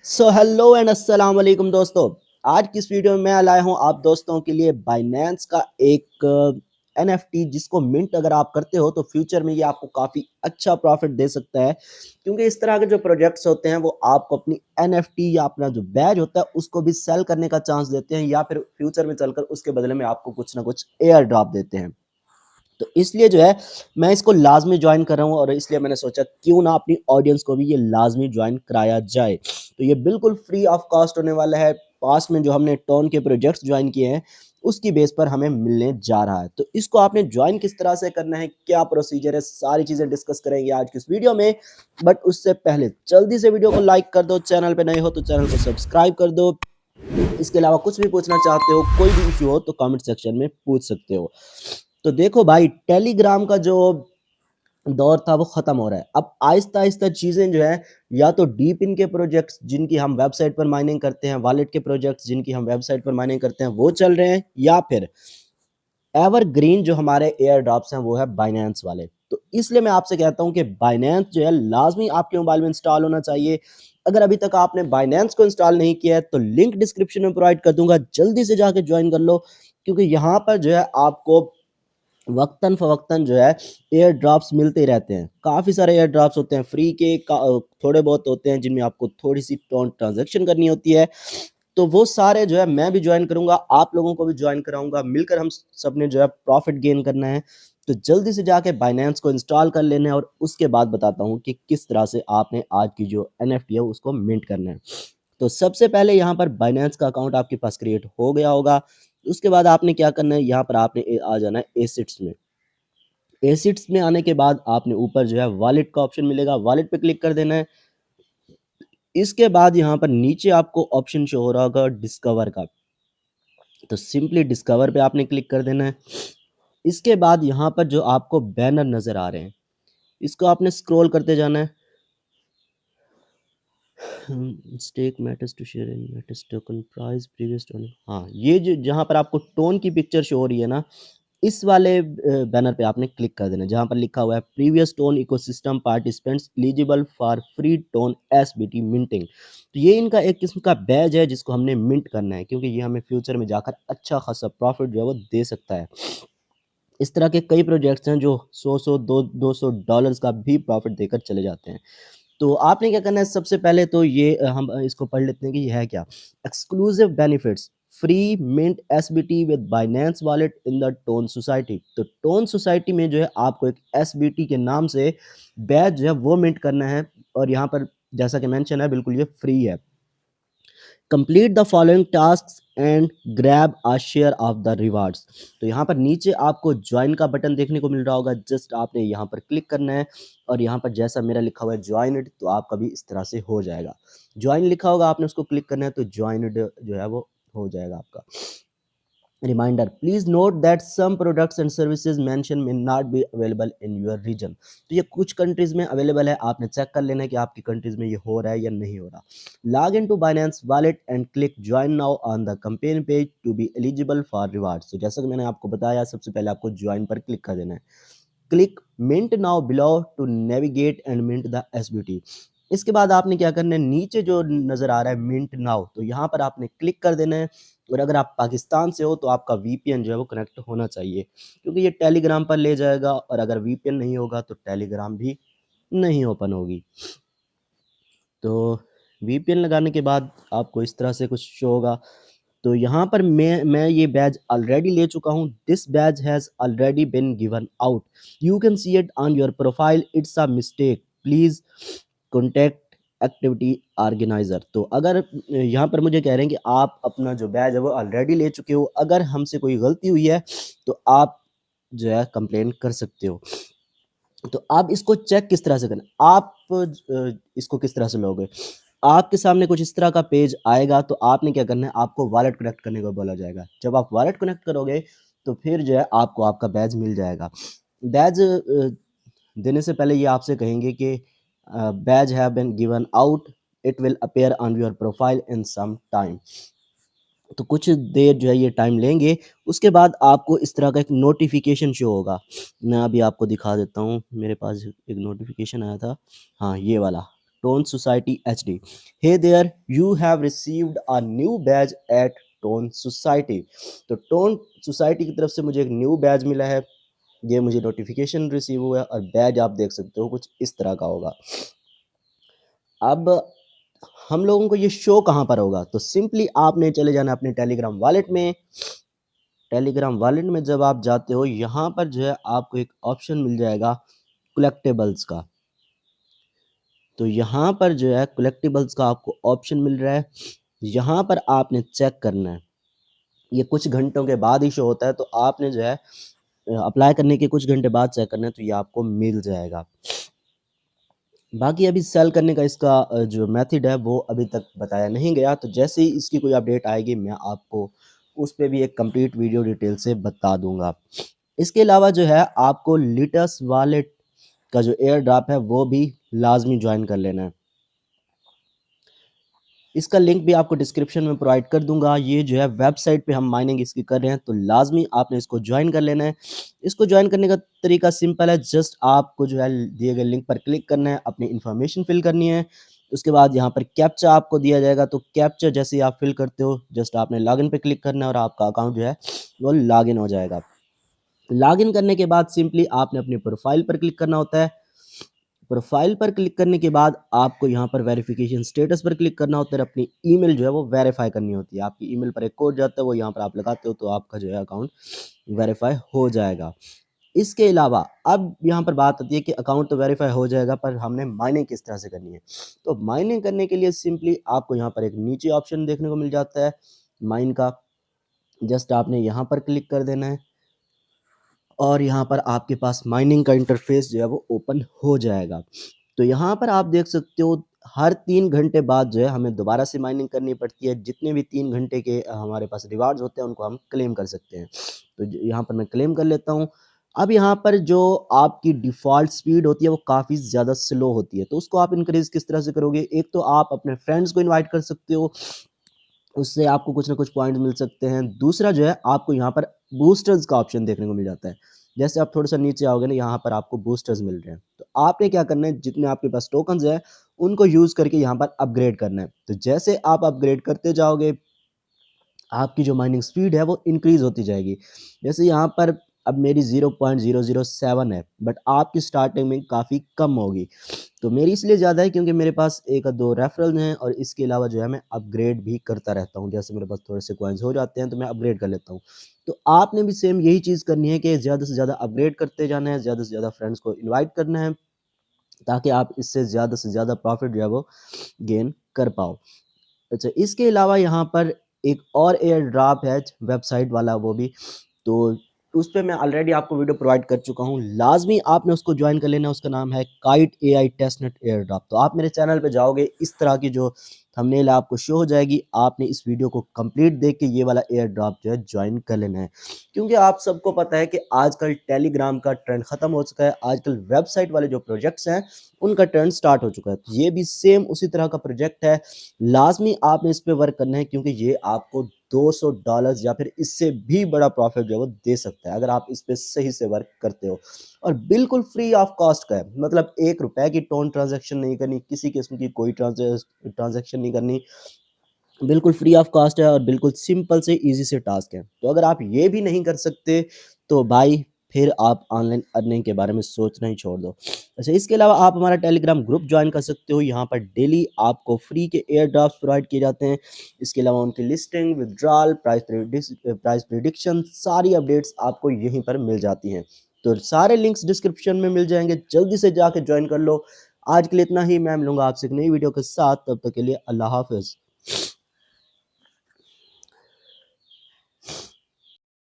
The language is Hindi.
सो हेलो एंड अस्सलाम वालेकुम दोस्तों। आज की इस वीडियो में मैं लाया हूँ आप दोस्तों के लिए बाइनेंस का एक एनएफटी जिसको मिंट अगर आप करते हो तो फ्यूचर में ये आपको काफ़ी अच्छा प्रॉफिट दे सकता है, क्योंकि इस तरह के जो प्रोजेक्ट्स होते हैं वो आपको अपनी एनएफटी या अपना जो बैज होता है उसको भी सेल करने का चांस देते हैं या फिर फ्यूचर में चलकर उसके बदले में आपको कुछ ना कुछ एयर ड्रॉप देते हैं। तो इसलिए जो है मैं इसको लाज़मी जॉइन कर रहा हूँ और इसलिए मैंने सोचा क्यों ना अपनी ऑडियंस को भी ये लाज़मी जॉइन कराया जाए। तो ये बिल्कुल फ्री ऑफ कॉस्ट होने वाला है। पास्ट में जो हमने टोन के प्रोजेक्ट्स जॉइन किए हैं, उसकी बेस पर हमें मिलने जा रहा है। तो इसको आपने जॉइन किस तरह से करना है, क्या प्रोसीजर है, सारी चीज़ें डिस्कस करेंगे आज की इस वीडियो में। बट उससे पहले जल्दी से वीडियो को लाइक कर दो, चैनल पे नए हो तो चैनल को सब्सक्राइब कर दो। इसके अलावा कुछ भी पूछना चाहते हो, कोई भी इश्यू हो तो कमेंट सेक्शन में पूछ सकते हो। तो देखो भाई, टेलीग्राम का जो दौर था वो खत्म हो रहा है। अब आहिस्ता-आहिस्ता चीज़ें जो है या तो डीप इन के प्रोजेक्ट्स जिनकी हम वेबसाइट पर माइनिंग करते हैं, वॉलेट के प्रोजेक्ट्स जिनकी हम वेबसाइट पर माइनिंग करते हैं वो चल रहे हैं, या फिर एवरग्रीन जो हमारे एयर ड्रॉप्स हैं वो है बाइनेंस वाले। तो इसलिए मैं आपसे कहता हूँ कि बाइनेंस जो है लाज़मी आपके मोबाइल में इंस्टॉल होना चाहिए। अगर अभी तक आपने बाइनेंस को इंस्टॉल नहीं किया है तो लिंक डिस्क्रिप्शन में प्रोवाइड कर दूँगा, जल्दी से जाके जॉइन कर लो, क्योंकि यहाँ पर जो है आपको वक़्तन-फ़वक़्तन जो है एयर ड्रॉप्स मिलते ही रहते हैं। काफ़ी सारे एयर ड्रॉप्स होते हैं फ्री के, थोड़े बहुत होते हैं जिनमें आपको थोड़ी-सी ट्रांज़ैक्शन करनी होती है। तो वो सारे जो है मैं भी जॉइन करूँगा, आप लोगों को भी जॉइन कराऊँगा, मिलकर हम सब ने जो है प्रॉफ़िट गेन करना है। तो जल्दी से जाके बाइनेंस को इंस्टॉल कर लेना है और उसके बाद बताता हूँ कि किस तरह से आपने आज की जो एनएफटी है उसको मिंट करना है। तो सबसे पहले यहाँ पर बाइनेंस का अकाउंट आपके पास क्रिएट हो गया होगा। उसके बाद आपने क्या करना है, यहाँ पर आपने आ जाना है एसिड्स में। एसिड्स में आने के बाद आपने ऊपर जो है वॉलेट का ऑप्शन मिलेगा, वॉलेट पे क्लिक कर देना है। इसके बाद यहाँ पर नीचे आपको ऑप्शन शो हो रहा होगा डिस्कवर का, तो सिंपली डिस्कवर पे आपने क्लिक कर देना है। इसके बाद यहाँ पर जो आपको बैनर नज़र आ रहे हैं, इसको आपने स्क्रॉल करते जाना है। Stake matters to share in matters token price previous TON, हाँ, ये जो जहाँ पर आपको टोन की पिक्चर शो हो रही है ना, इस वाले बैनर पे आपने क्लिक कर देना है, जहाँ पर लिखा हुआ है previous tone ecosystem participants eligible for free tone SBT minting. तो ये इनका एक किस्म का बैज है जिसको हमने मिंट करना है, क्योंकि ये हमें फ्यूचर में जाकर अच्छा खासा प्रॉफिट जो है वो दे सकता है। इस तरह के कई प्रोजेक्ट्स हैं जो 100-100 दो $200 का भी प्रॉफिट देकर चले जाते हैं। तो आपने क्या करना है, सबसे पहले तो ये हम इसको पढ़ लेते हैं कि ये है क्या। Exclusive benefits, free mint SBT with Binance wallet in the TON society. तो टोन सोसाइटी में जो है आपको एक एसबीटी के नाम से बैज जो है वो मिंट करना है, और यहाँ पर जैसा कि मेंशन है बिल्कुल ये फ्री है। Complete the following task and grab a share of the rewards. तो यहाँ पर नीचे आपको ज्वाइन का बटन देखने को मिल रहा होगा, जस्ट आपने यहाँ पर क्लिक करना है और यहाँ पर जैसा मेरा लिखा हुआ है ज्वाइनड, तो आपका भी इस तरह से हो जाएगा। ज्वाइन लिखा होगा, आपने उसको क्लिक करना है तो ज्वाइनड जो है वो हो जाएगा आपका। Reminder, please note that some products and services mention may not be available in your region. तो ये कुछ कंट्रीज में अवेलेबल है, आपने चेक कर लेना है कि आपकी कंट्रीज में ये हो रहा है या नहीं हो रहा। Log in to Binance wallet and click join now on the campaign page to be eligible for rewards. तो जैसा कि मैंने आपको बताया, सबसे पहले आपको ज्वाइन पर क्लिक कर देना है। Click mint now below to navigate and mint the SBT. इसके बाद आपने क्या करना है, नीचे जो नज़र आ रहा है मिंट नाउ, तो यहाँ पर आपने क्लिक कर देना है। और अगर आप पाकिस्तान से हो तो आपका वीपीएन जो है वो कनेक्ट होना चाहिए, क्योंकि ये टेलीग्राम पर ले जाएगा, और अगर वीपीएन नहीं होगा तो टेलीग्राम भी नहीं ओपन होगी। तो वीपीएन लगाने के बाद आपको इस तरह से कुछ शो होगा। तो यहाँ पर मैं ये बैज ऑलरेडी ले चुका हूँ। This badge has already been given out, you can see it on your profile, it's a mistake, please contact activity organiser. तो अगर यहाँ पर मुझे कह रहे हैं कि आप अपना जो बैज है वो ऑलरेडी ले चुके हो, अगर हमसे कोई गलती हुई है तो आप जो है कंप्लेन कर सकते हो। तो आप इसको चेक किस तरह से करना, आप इसको किस तरह से लोगे। आपके सामने कुछ इस तरह का पेज आएगा, तो आपने क्या करना है, आपको वॉलेट कनेक्ट करने को बोला जाएगा। जब आप वॉलेट कनेक्ट करोगे तो फिर जो है आपको आपका बैज मिल जाएगा। बैज देने से पहले ये आपसे कहेंगे कि badge have been given out, it will appear on your profile in some time. तो कुछ देर जो है ये टाइम लेंगे, उसके बाद आपको इस तरह का एक नोटिफिकेशन शो होगा। मैं अभी आपको दिखा देता हूँ, मेरे पास एक नोटिफिकेशन आया था, हाँ ये वाला, Tone Society HD. Hey there, you have received a new badge at Tone Society. तो Tone Society की तरफ से मुझे एक न्यू बैज मिला है, ये मुझे नोटिफिकेशन रिसीव हुआ है और बैज आप देख सकते हो कुछ इस तरह का होगा। अब हम लोगों को ये शो कहाँ पर होगा, तो सिंपली आपने चले जाना अपने टेलीग्राम वॉलेट में। टेलीग्राम वॉलेट में जब आप जाते हो, यहाँ पर जो है आपको एक ऑप्शन मिल जाएगा कलेक्टिबल्स का। तो यहाँ पर जो है कलेक्टिबल्स का आपको ऑप्शन मिल रहा है, यहाँ पर आपने चेक करना है। ये कुछ घंटों के बाद ही शो होता है, तो आपने जो है अप्लाई करने के कुछ घंटे बाद चेक करना है, तो ये आपको मिल जाएगा। बाकी अभी सेल करने का इसका जो मेथड है वो अभी तक बताया नहीं गया, तो जैसे ही इसकी कोई अपडेट आएगी मैं आपको उस पे भी एक कंप्लीट वीडियो डिटेल से बता दूंगा। इसके अलावा जो है आपको लिटस वॉलेट का जो एयर ड्रॉप है वो भी लाजमी ज्वाइन कर लेना है। इसका लिंक भी आपको डिस्क्रिप्शन में प्रोवाइड कर दूंगा। ये जो है वेबसाइट पे हम माइनिंग इसकी कर रहे हैं, तो लाजमी आपने इसको ज्वाइन कर लेना है। इसको ज्वाइन करने का तरीका सिंपल है, जस्ट आपको जो है दिए गए लिंक पर क्लिक करना है, अपनी इन्फॉर्मेशन फिल करनी है। उसके बाद यहाँ पर कैप्चा आपको दिया जाएगा, तो कैप्चा जैसे ही आप फिल करते हो जस्ट आपने लॉगिन पे क्लिक करना है और आपका अकाउंट जो है वो लॉगिन हो जाएगा। लॉगिन करने के बाद सिंपली आपने अपनी प्रोफाइल पर क्लिक करना होता है। प्रोफाइल पर क्लिक करने के बाद आपको यहाँ पर वेरिफिकेशन स्टेटस पर क्लिक करना होता है, अपनी ईमेल जो है वो वेरीफाई करनी होती है। आपकी ईमेल पर एक कोड जाता है, वो यहाँ पर आप लगाते हो तो आपका जो है अकाउंट वेरीफाई हो जाएगा। इसके अलावा अब यहाँ पर बात आती है कि अकाउंट तो वेरीफाई हो जाएगा, पर हमने माइनिंग किस तरह से करनी है। तो माइनिंग करने के लिए सिंपली आपको यहाँ पर एक नीचे ऑप्शन देखने को मिल जाता है माइन का, जस्ट आपने यहाँ पर क्लिक कर देना है और यहाँ पर आपके पास माइनिंग का इंटरफेस जो है वो ओपन हो जाएगा। तो यहाँ पर आप देख सकते हो हर 3 घंटे बाद जो है हमें दोबारा से माइनिंग करनी पड़ती है। जितने भी 3 घंटे के हमारे पास रिवार्ड्स होते हैं उनको हम क्लेम कर सकते हैं। तो यहाँ पर मैं क्लेम कर लेता हूँ। अब यहाँ पर जो आपकी डिफ़ॉल्ट स्पीड होती है वो काफ़ी ज़्यादा स्लो होती है, तो उसको आप इंक्रीज़ किस तरह से करोगे? एक तो आप अपने फ्रेंड्स को इनवाइट कर सकते हो, उससे आपको कुछ ना कुछ पॉइंट मिल सकते हैं। दूसरा जो है आपको यहाँ पर बूस्टर्स का ऑप्शन देखने को मिल जाता है। जैसे आप थोड़ा-सा नीचे आओगे ना, यहाँ पर आपको बूस्टर्स मिल रहे हैं। तो आपने क्या करना है, जितने आपके पास टोकन्स हैं उनको यूज़ करके यहाँ पर अपग्रेड करना है। तो जैसे आप अपग्रेड करते जाओगे, आपकी जो माइनिंग स्पीड है वो इंक्रीज़ होती जाएगी। जैसे यहाँ पर अब मेरी 0.007 है, बट आपकी स्टार्टिंग में काफ़ी कम होगी। तो मेरी इसलिए ज़्यादा है क्योंकि मेरे पास 1-2 रेफरल हैं और इसके अलावा जो है मैं अपग्रेड भी करता रहता हूँ। जैसे मेरे पास थोड़े से कॉइन्स हो जाते हैं तो मैं अपग्रेड कर लेता हूँ। तो आपने भी सेम यही चीज़ करनी है कि ज़्यादा से ज़्यादा अपग्रेड करते जाना है, ज़्यादा से ज़्यादा फ्रेंड्स को इनवाइट करना है, ताकि आप इससे ज़्यादा से ज़्यादा प्रॉफ़िट जो है वो गेन कर पाओ। अच्छा, इसके अलावा यहाँ पर एक और एयर ड्रॉप है वेबसाइट वाला वो भी, तो उस पे मैं ऑलरेडी आपको वीडियो प्रोवाइड कर चुका हूँ। लाज़मी आपने उसको जॉइन कर लेना है, उसका नाम है kite AI testnet air drop. तो आप मेरे चैनल पे जाओगे, इस तरह की जो थंबनेल आपको शो हो जाएगी, आपने इस वीडियो को कंप्लीट देख के ये वाला एयर ड्रॉप जो है जॉइन कर लेना है। क्योंकि आप सबको पता है कि आजकल टेलीग्राम का ट्रेंड ख़त्म हो चुका है, आजकल वेबसाइट वाले जो प्रोजेक्ट्स हैं, उनका ट्रेंड स्टार्ट हो चुका है। तो ये भी सेम उसी तरह का प्रोजेक्ट है, लाज़मी आपने इस पे वर्क करना है क्योंकि ये आपको $200 या फिर इससे भी बड़ा प्रॉफ़िट जो है वो दे सकता है, अगर आप इस पे सही से वर्क करते हो। और बिल्कुल फ्री ऑफ कॉस्ट का है, मतलब ₹1 की टोन ट्रांज़ैक्शन नहीं करनी, किसी किस्म की कोई ट्रांज़ैक्शन नहीं करनी, बिल्कुल फ्री ऑफ कॉस्ट है और बिल्कुल सिंपल से ईज़ी से टास्क है। तो अगर आप ये भी नहीं कर सकते, तो भाई फिर आप ऑनलाइन अर्निंग के बारे में सोचना ही छोड़ दो। अच्छा, इसके अलावा आप हमारा टेलीग्राम ग्रुप जॉइन कर सकते हो, यहाँ पर डेली आपको फ्री के एयर ड्रॉप्स प्रोवाइड किए जाते हैं। इसके अलावा उनकी लिस्टिंग, विथड्रॉल, प्राइस प्रेडिक्शन, सारी अपडेट्स आपको यहीं पर मिल जाती हैं। तो सारे लिंक्स डिस्क्रिप्शन में मिल जाएँगे, जल्दी से जाके जॉइन कर लो। आज के लिए इतना ही, मैं मिलूँगा आपसे एक नई वीडियो के साथ, तब तक के लिए अल्लाह हाफ़िज़।